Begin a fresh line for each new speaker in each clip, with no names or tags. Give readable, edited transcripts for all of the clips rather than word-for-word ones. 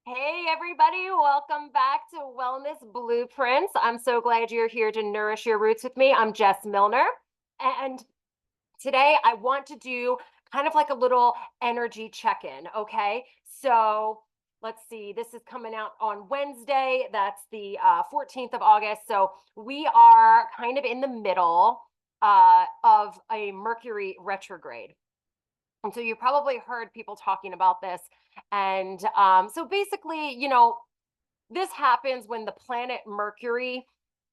Hey, everybody, welcome back to Wellness Blueprints. I'm so glad you're here to nourish your roots with me. I'm Jess Milner, and today I want to do kind of like a little energy check-in, okay? So let's see, this is coming out on Wednesday. That's the 14th of August. So we are kind of in the middle of a Mercury retrograde. And so you probably heard people talking about this. And so basically, this happens when the planet Mercury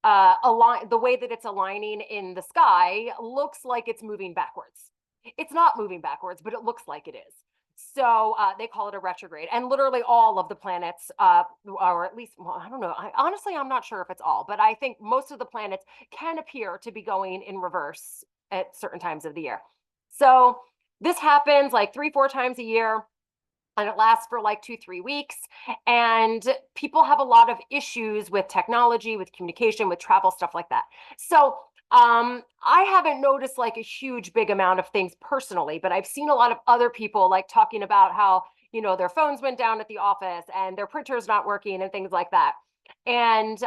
align the way that it's aligning in the sky looks like it's moving backwards. It's not moving backwards, but it looks like it is. So they call it a retrograde, and literally all of the planets, or at least, well, I don't know. Honestly, I'm not sure if it's all, but I think most of the planets can appear to be going in reverse at certain times of the year. So this happens like 3, 4 times a year, and it lasts for like 2, 3 weeks. And people have a lot of issues with technology, with communication, with travel, stuff like that. So I haven't noticed like a huge big amount of things personally, but I've seen a lot of other people like talking about how, their phones went down at the office and their printer's not working and things like that. And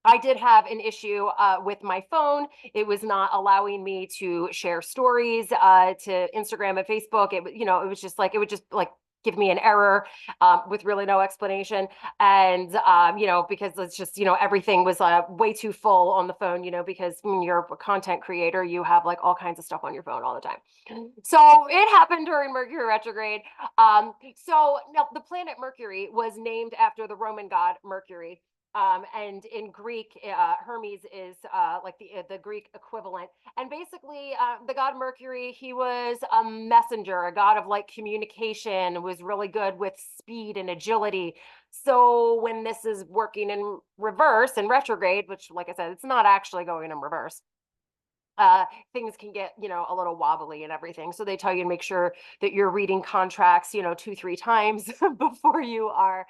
I did have an issue with my phone. It was not allowing me to share stories to Instagram and Facebook. It was just like, it would just like give me an error with really no explanation. And, because it's just, everything was way too full on the phone, because when you're a content creator, you have like all kinds of stuff on your phone all the time. So it happened during Mercury retrograde. So now the planet Mercury was named after the Roman god Mercury. And in Greek, Hermes is like the Greek equivalent. And basically, the god Mercury, he was a messenger, a god of like communication, was really good with speed and agility. So when this is working in reverse and retrograde, which, like I said, it's not actually going in reverse, things can get, a little wobbly and everything. So they tell you to make sure that you're reading contracts, 2, 3 times before you are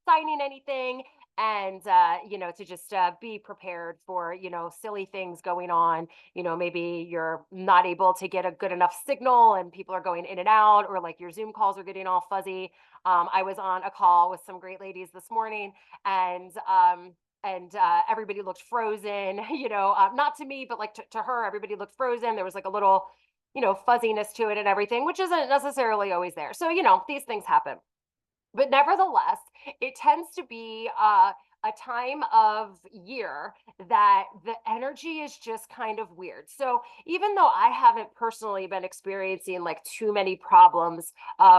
signing anything. And, to just be prepared for, silly things going on. Maybe you're not able to get a good enough signal and people are going in and out, or like your Zoom calls are getting all fuzzy. I was on a call with some great ladies this morning, and everybody looked frozen. Not to me, but like to her, everybody looked frozen. There was like a little, fuzziness to it and everything, which isn't necessarily always there. So, these things happen. But nevertheless, it tends to be a time of year that the energy is just kind of weird. So even though I haven't personally been experiencing like too many problems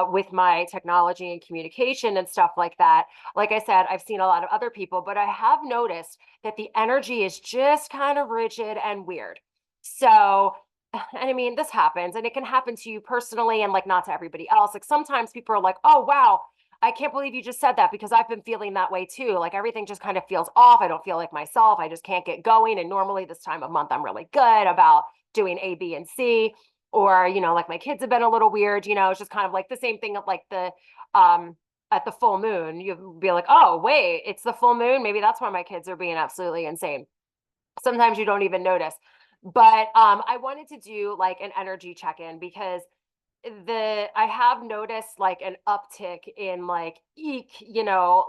with my technology and communication and stuff like that, like I said, I've seen a lot of other people, but I have noticed that the energy is just kind of rigid and weird. So and I mean, this happens and it can happen to you personally and like not to everybody else. Like sometimes people are like, oh, wow, I can't believe you just said that because I've been feeling that way too. Like everything just kind of feels off. I don't feel like myself. I just can't get going. And normally this time of month, I'm really good about doing A, B, and C. Or, like my kids have been a little weird, it's just kind of like the same thing of like at the full moon. You'd be like, oh, wait, it's the full moon. Maybe that's why my kids are being absolutely insane. Sometimes you don't even notice. But I wanted to do like an energy check-in because I have noticed like an uptick in like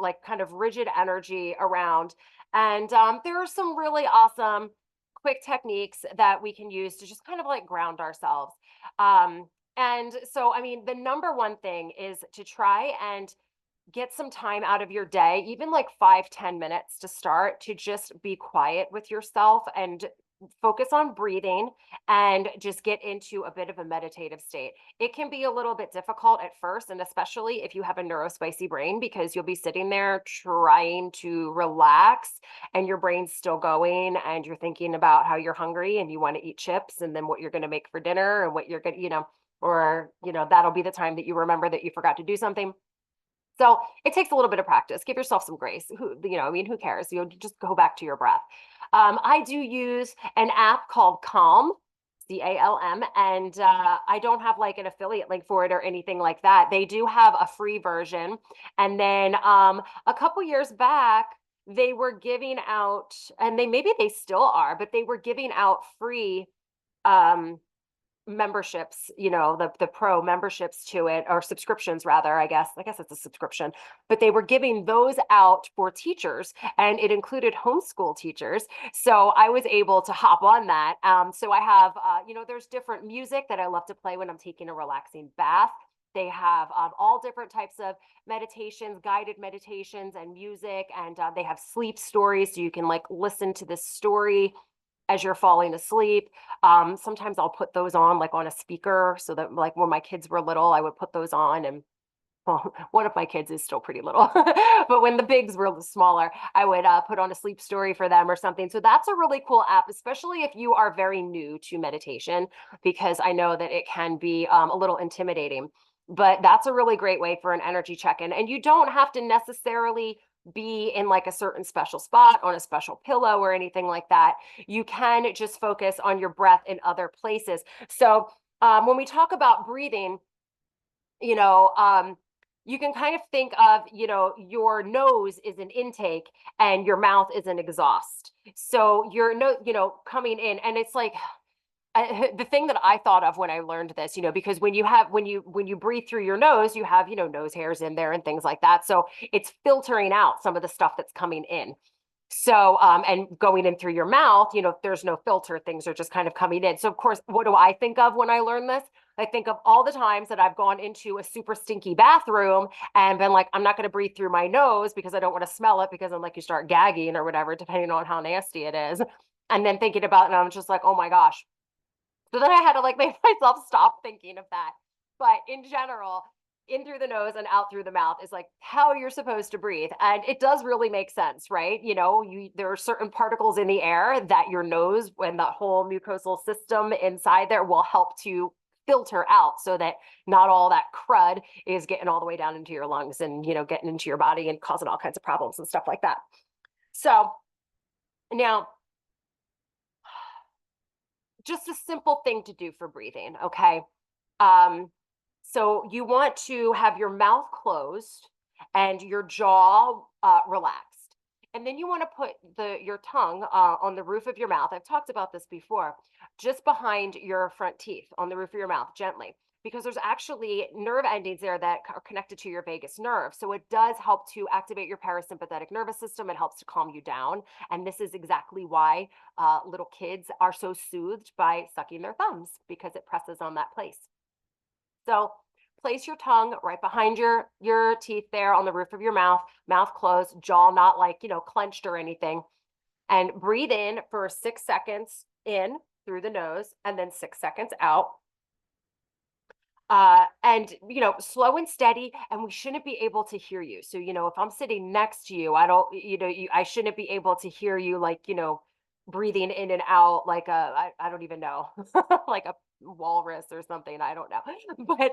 like kind of rigid energy around. And there are some really awesome quick techniques that we can use to just kind of like ground ourselves. Um, and so, I mean, the number one thing is to try and get some time out of your day, even like 5, 10 minutes to start, to just be quiet with yourself and focus on breathing and just get into a bit of a meditative state. It can be a little bit difficult at first, and especially if you have a neurospicy brain, because you'll be sitting there trying to relax and your brain's still going and you're thinking about how you're hungry and you want to eat chips and then what you're going to make for dinner and what you're going to, or, that'll be the time that you remember that you forgot to do something. So it takes a little bit of practice. Give yourself some grace. I mean, who cares? Just go back to your breath. I do use an app called Calm, CALM, and I don't have like an affiliate link for it or anything like that. They do have a free version. And then a couple years back, they were giving out, and maybe they still are, but they were giving out free um, memberships, the pro memberships to it, or subscriptions rather, I guess it's a subscription, but they were giving those out for teachers, and it included homeschool teachers. So I was able to hop on that. So I have, there's different music that I love to play when I'm taking a relaxing bath. They have all different types of meditations, guided meditations and music, and they have sleep stories. So you can like listen to this story as you're falling asleep. Sometimes I'll put those on like on a speaker, so that like when my kids were little, I would put those on. And well, one of my kids is still pretty little, but when the bigs were smaller, I would put on a sleep story for them or something. So that's a really cool app, especially if you are very new to meditation, because I know that it can be a little intimidating. But that's a really great way for an energy check-in. And you don't have to necessarily be in like a certain special spot on a special pillow or anything like that. You can just focus on your breath in other places. So when we talk about breathing, you know, you can kind of think of, your nose is an intake and your mouth is an exhaust. So your coming in, and it's like the thing that I thought of when I learned this, because when you breathe through your nose, you have, nose hairs in there and things like that. So it's filtering out some of the stuff that's coming in. So, and going in through your mouth, if there's no filter, things are just kind of coming in. So, of course, what do I think of when I learn this? I think of all the times that I've gone into a super stinky bathroom and been like, I'm not going to breathe through my nose because I don't want to smell it, because I'm like, you start gagging or whatever, depending on how nasty it is. And then thinking about it, and I'm just like, oh my gosh. So then I had to like make myself stop thinking of that. But in general, in through the nose and out through the mouth is like how you're supposed to breathe. And it does really make sense, right? There are certain particles in the air that your nose and that whole mucosal system inside there will help to filter out, so that not all that crud is getting all the way down into your lungs and, getting into your body and causing all kinds of problems and stuff like that. So now, just a simple thing to do for breathing, okay? So you want to have your mouth closed and your jaw relaxed. And then you want to put your tongue on the roof of your mouth. I've talked about this before, just behind your front teeth on the roof of your mouth, gently, because there's actually nerve endings there that are connected to your vagus nerve. So it does help to activate your parasympathetic nervous system. It helps to calm you down. And this is exactly why little kids are so soothed by sucking their thumbs, because it presses on that place. So place your tongue right behind your teeth there on the roof of your mouth, mouth closed, jaw not like, clenched or anything. And breathe in for 6 seconds in through the nose, and then 6 seconds out. And slow and steady, and we shouldn't be able to hear you. So, if I'm sitting next to you, I shouldn't be able to hear you, like, breathing in and out like I don't even know, like a walrus or something. I don't know. But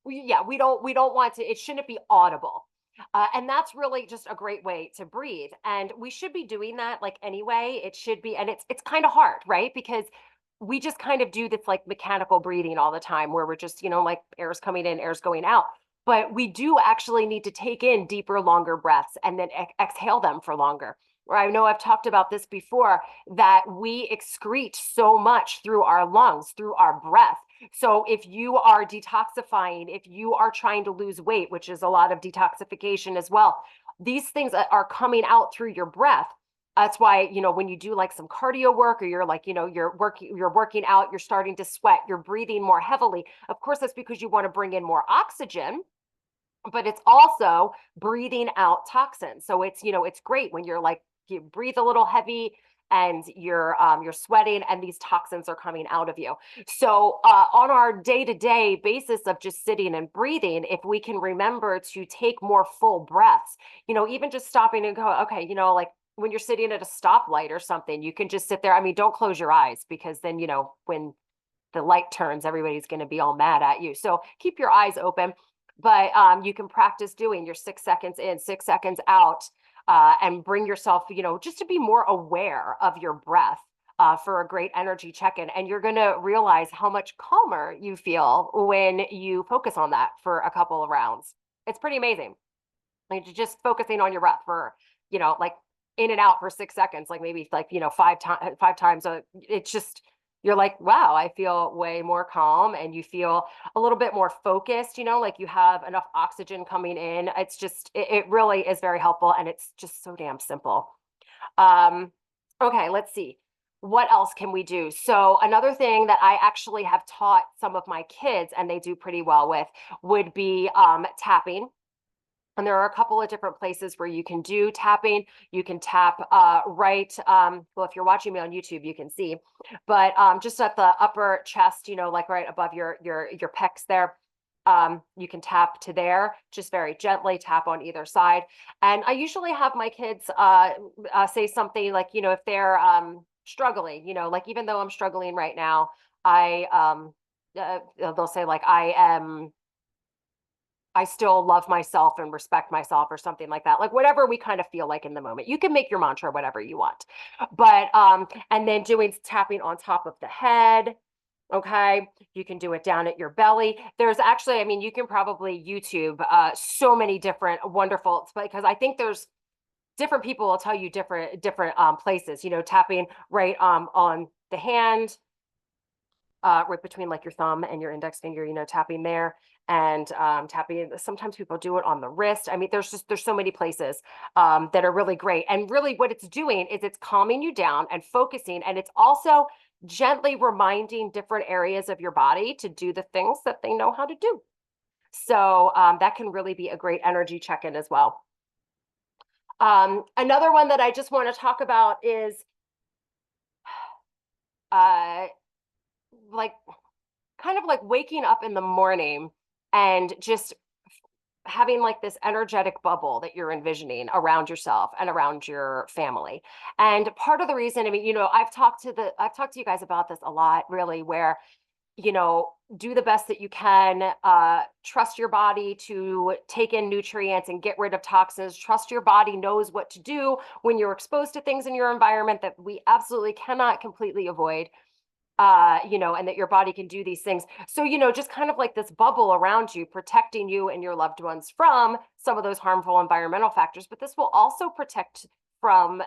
we don't want to, it shouldn't be audible. And that's really just a great way to breathe. And we should be doing that like anyway. It should be, and it's kind of hard, right? Because we just kind of do this like mechanical breathing all the time, where we're just, like air's coming in, air's going out. But we do actually need to take in deeper, longer breaths and then exhale them for longer. Or I know I've talked about this before, that we excrete so much through our lungs, through our breath. So if you are detoxifying, if you are trying to lose weight, which is a lot of detoxification as well, these things are coming out through your breath. That's why, when you do like some cardio work, or you're like, you're working out, you're starting to sweat, you're breathing more heavily. Of course, that's because you want to bring in more oxygen, but it's also breathing out toxins. So it's great when you're like, you breathe a little heavy and you're sweating and these toxins are coming out of you. So on our day-to-day basis of just sitting and breathing, if we can remember to take more full breaths, even just stopping and go, okay, like when you're sitting at a stoplight or something, you can just sit there. I mean, don't close your eyes, because then, when the light turns, everybody's going to be all mad at you. So keep your eyes open, but you can practice doing your 6 seconds in, 6 seconds out, and bring yourself, just to be more aware of your breath for a great energy check-in. And you're going to realize how much calmer you feel when you focus on that for a couple of rounds. It's pretty amazing. Like just focusing on your breath for, like in and out for 6 seconds, like maybe like, five times. It's just, you're like, wow, I feel way more calm, and you feel a little bit more focused, like you have enough oxygen coming in. It's just, it really is very helpful, and it's just so damn simple. Um, okay, let's see. What else can we do? So another thing that I actually have taught some of my kids, and they do pretty well with, would be tapping. And there are a couple of different places where you can do tapping. You can tap right, well, if you're watching me on YouTube, you can see, but just at the upper chest, like right above your pecs there. You can tap to there, just very gently tap on either side. And I usually have my kids say something like, if they're struggling, like even though I'm struggling right now, they'll say like, I still love myself and respect myself, or something like that. Like whatever we kind of feel like in the moment. You can make your mantra whatever you want. But and then doing tapping on top of the head. Okay. You can do it down at your belly. There's actually, I mean, you can probably YouTube so many different wonderful, because I think there's different people will tell you different places, tapping right on the hand, right between like your thumb and your index finger, tapping there, and tapping. Sometimes people do it on the wrist. I mean, there's so many places that are really great. And really what it's doing is it's calming you down and focusing, and it's also gently reminding different areas of your body to do the things that they know how to do. So that can really be a great energy check-in as well. Another one that I just want to talk about is uh, like kind of like waking up in the morning and just having like this energetic bubble that you're envisioning around yourself and around your family. And part of the reason, I mean, I've talked to you guys about this a lot, really, where, do the best that you can, trust your body to take in nutrients and get rid of toxins. Trust your body knows what to do when you're exposed to things in your environment that we absolutely cannot completely avoid. And that your body can do these things. So, just kind of like this bubble around you, protecting you and your loved ones from some of those harmful environmental factors. But this will also protect from,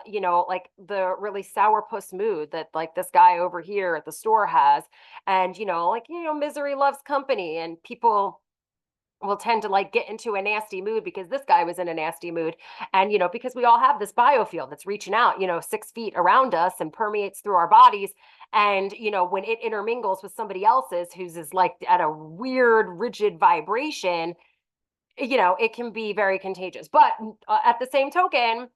like the really sourpuss mood that like this guy over here at the store has. And, misery loves company, and people will tend to like get into a nasty mood because this guy was in a nasty mood. And because we all have this biofield that's reaching out 6 feet around us and permeates through our bodies. And when it intermingles with somebody else's who's is like at a weird rigid vibration, it can be very contagious. But at the same token,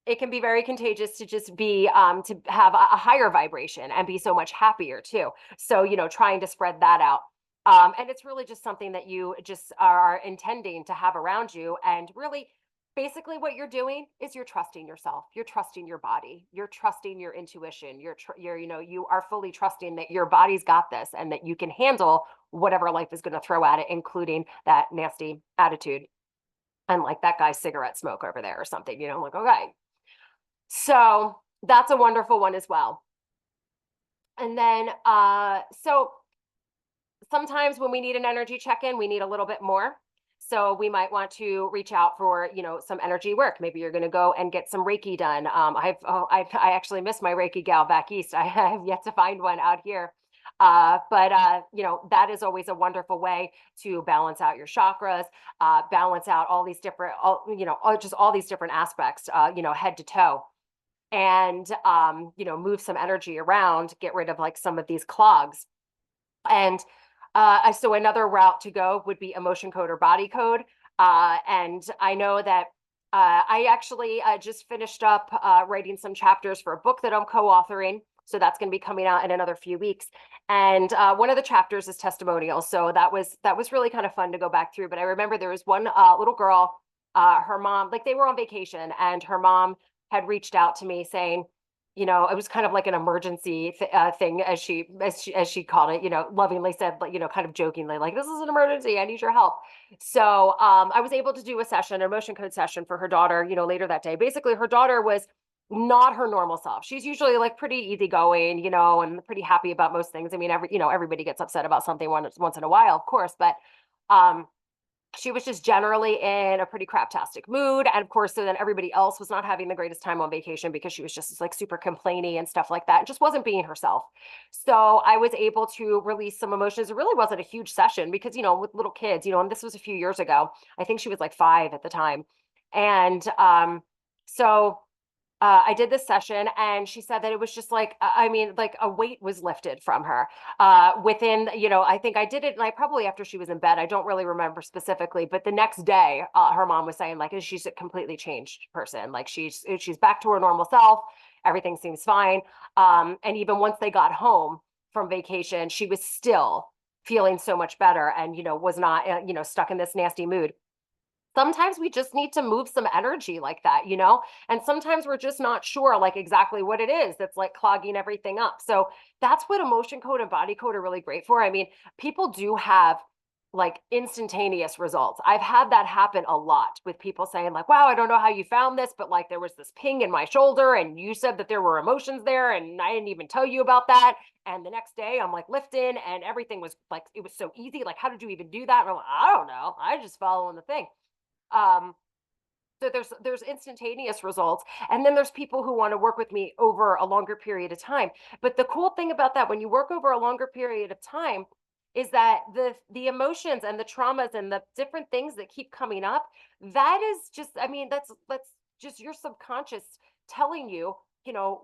it can be very contagious to just be to have a higher vibration and be so much happier too. So trying to spread that out. And it's really just something that you just are intending to have around you. And really, basically what you're doing is you're trusting yourself, you're trusting your body, you're trusting your intuition, you are fully trusting that your body's got this and that you can handle whatever life is going to throw at it, including that nasty attitude and like that guy's cigarette smoke over there or something, like, okay. So that's a wonderful one as well. And then, so sometimes when we need an energy check-in, we need a little bit more. So we might want to reach out for, some energy work. Maybe you're going to go and get some Reiki done. I actually miss my Reiki gal back east. I have yet to find one out here. But that is always a wonderful way to balance out your chakras, balance out all these different, just all these different aspects, head to toe, and move some energy around, get rid of like some of these clogs. And so another route to go would be emotion code or body code. And I know that I actually just finished up writing some chapters for a book that I'm co-authoring. So that's going to be coming out in another few weeks. And one of the chapters is testimonials. So that was really kind of fun to go back through. But I remember there was one little girl, her mom, like they were on vacation, and her mom had reached out to me saying, it was kind of like an emergency thing, as she called it, lovingly said, like, kind of jokingly, like, this is an emergency, I need your help. So I was able to do a session, an emotion code session for her daughter, later that day. Basically, her daughter was not her normal self. She's usually like pretty easygoing, and pretty happy about most things. I mean, everybody gets upset about something once in a while, of course, but she was just generally in a pretty craptastic mood. And of course, so then everybody else was not having the greatest time on vacation because she was just like super complainy and stuff like that. It just wasn't being herself. So I was able to release some emotions. It really wasn't a huge session because, with little kids, and this was a few years ago. I think she was like 5 at the time. And so I did this session and she said that it was just like, I mean, like a weight was lifted from her within, I think I did it like probably after she was in bed. I don't really remember specifically, but the next day, her mom was saying like, she's a completely changed person. Like she's back to her normal self. Everything seems fine. And even once they got home from vacation, she was still feeling so much better and, was not, stuck in this nasty mood. Sometimes we just need to move some energy like that, and sometimes we're just not sure like exactly what it is that's like clogging everything up. So that's what emotion code and body code are really great for. I mean, people do have like instantaneous results. I've had that happen a lot with people saying like, wow, I don't know how you found this, but like there was this ping in my shoulder and you said that there were emotions there and I didn't even tell you about that. And the next day I'm like lifting and everything was like, it was so easy. Like, how did you even do that? And I'm like, I don't know. I just following the thing. um so there's instantaneous results, and then there's people who want to work with me over a longer period of time. But the cool thing about that, when you work over a longer period of time, is that the emotions and the traumas and the different things that keep coming up, that is just, I mean, that's just your subconscious telling you,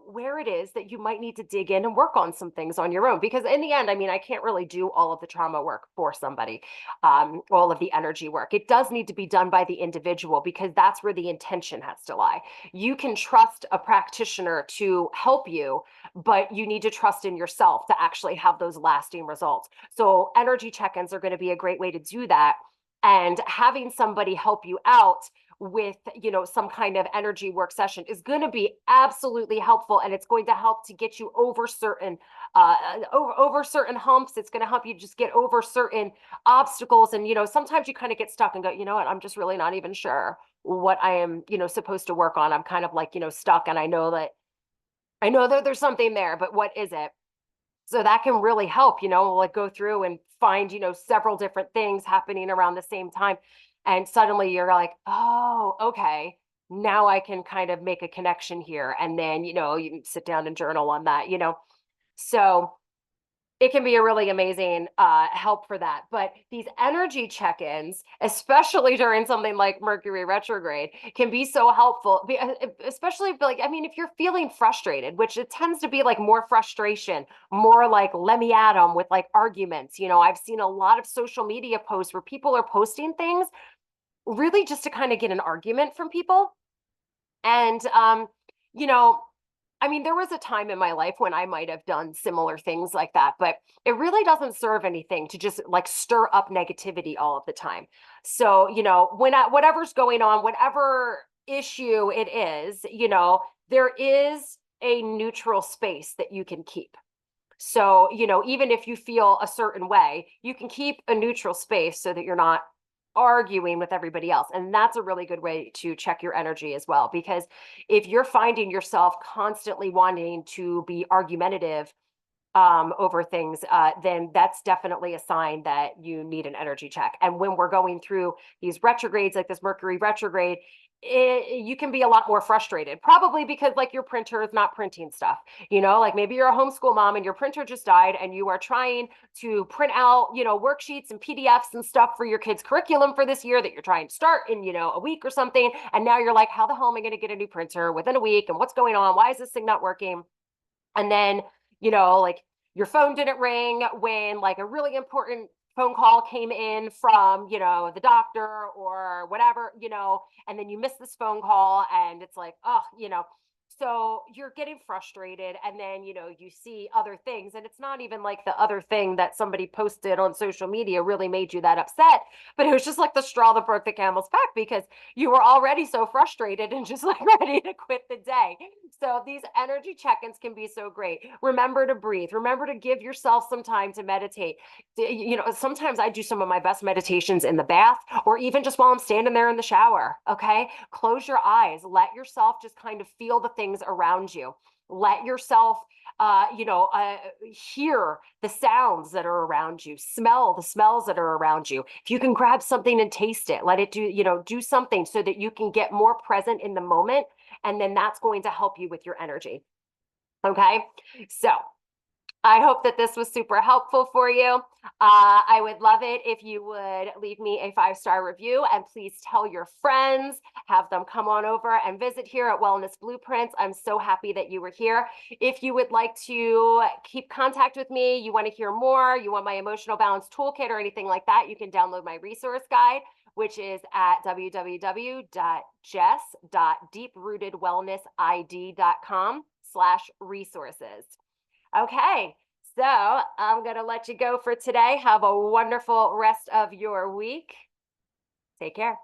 where it is that you might need to dig in and work on some things on your own. Because in the end, I mean, I can't really do all of the trauma work for somebody, all of the energy work. It does need to be done by the individual because that's where the intention has to lie. You can trust a practitioner to help you, but you need to trust in yourself to actually have those lasting results. So energy check-ins are going to be a great way to do that. And having somebody help you out with, some kind of energy work session is going to be absolutely helpful, and it's going to help to get you over certain over certain humps. It's going to help you just get over certain obstacles. And sometimes you kind of get stuck and go, you know what, I'm just really not even sure what I am, supposed to work on. I'm kind of like, stuck, and I know that there's something there, but what is it? So that can really help, like go through and find, several different things happening around the same time. And suddenly you're like, oh, okay, now I can kind of make a connection here. And then, you can sit down and journal on that. So it can be a really amazing help for that. But these energy check-ins, especially during something like Mercury retrograde, can be so helpful, especially like, I mean, if you're feeling frustrated, which it tends to be like more frustration, more like let me at them with like arguments. I've seen a lot of social media posts where people are posting things really just to kind of get an argument from people. And you know, I mean, there was a time in my life when I might have done similar things like that, but it really doesn't serve anything to just like stir up negativity all of the time. So, whatever's going on, whatever issue it is, there is a neutral space that you can keep. So, even if you feel a certain way, you can keep a neutral space so that you're not arguing with everybody else. And that's a really good way to check your energy as well. Because if you're finding yourself constantly wanting to be argumentative over things, then that's definitely a sign that you need an energy check. And when we're going through these retrogrades, like this Mercury retrograde, you can be a lot more frustrated, probably because like your printer is not printing stuff, like maybe you're a homeschool mom and your printer just died and you are trying to print out, worksheets and PDFs and stuff for your kids' curriculum for this year that you're trying to start in, a week or something. And now you're like, how the hell am I going to get a new printer within a week? And what's going on? Why is this thing not working? And then, like your phone didn't ring when like a really important phone call came in from, the doctor or whatever, and then you miss this phone call and it's like, oh, so you're getting frustrated, and then, you see other things, and it's not even like the other thing that somebody posted on social media really made you that upset, but it was just like the straw that broke the camel's back because you were already so frustrated and just like ready to quit the day. So these energy check-ins can be so great. Remember to breathe. Remember to give yourself some time to meditate. Sometimes I do some of my best meditations in the bath or even just while I'm standing there in the shower. Okay. Close your eyes. Let yourself just kind of feel the things around you. Let yourself hear the sounds that are around you, smell the smells that are around you. If you can grab something and taste it, let it do something so that you can get more present in the moment. And then that's going to help you with your energy. Okay. So I hope that this was super helpful for you. I would love it if you would leave me a 5-star review, and please tell your friends, have them come on over and visit here at Wellness Blueprints. I'm so happy that you were here. If you would like to keep contact with me, you want to hear more, you want my emotional balance toolkit or anything like that, you can download my resource guide, which is at www.jess.deeprootedwellnessid.com/resources. Okay, so I'm going to let you go for today. Have a wonderful rest of your week. Take care.